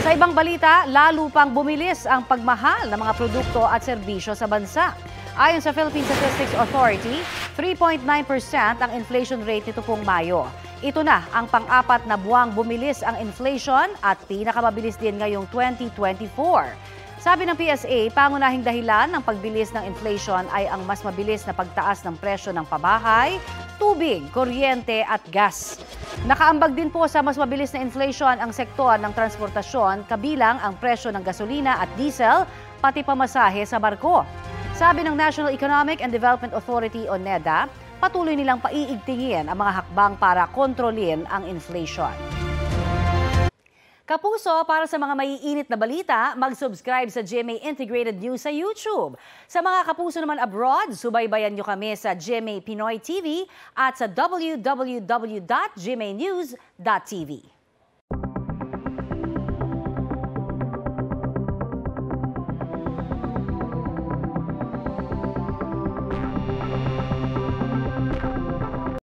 Sa ibang balita, lalo pang bumilis ang pagmahal ng mga produkto at serbisyo sa bansa. Ayon sa Philippine Statistics Authority, 3.9% ang inflation rate nito pong Mayo. Ito na ang pang-apat na buwang bumilis ang inflation at pinakamabilis din ngayong 2024. Sabi ng PSA, pangunahing dahilan ng pagbilis ng inflation ay ang mas mabilis na pagtaas ng presyo ng pabahay, tubig, kuryente at gas. Nakaambag din po sa mas mabilis na inflation ang sektor ng transportasyon, kabilang ang presyo ng gasolina at diesel, pati pamasahe sa barko. Sabi ng National Economic and Development Authority o NEDA, patuloy nilang paiigtingin ang mga hakbang para kontrolin ang inflation. Kapuso, para sa mga maiinit na balita, mag-subscribe sa GMA Integrated News sa YouTube. Sa mga kapuso naman abroad, subaybayan nyo kami sa GMA Pinoy TV at sa www.gmanews.tv.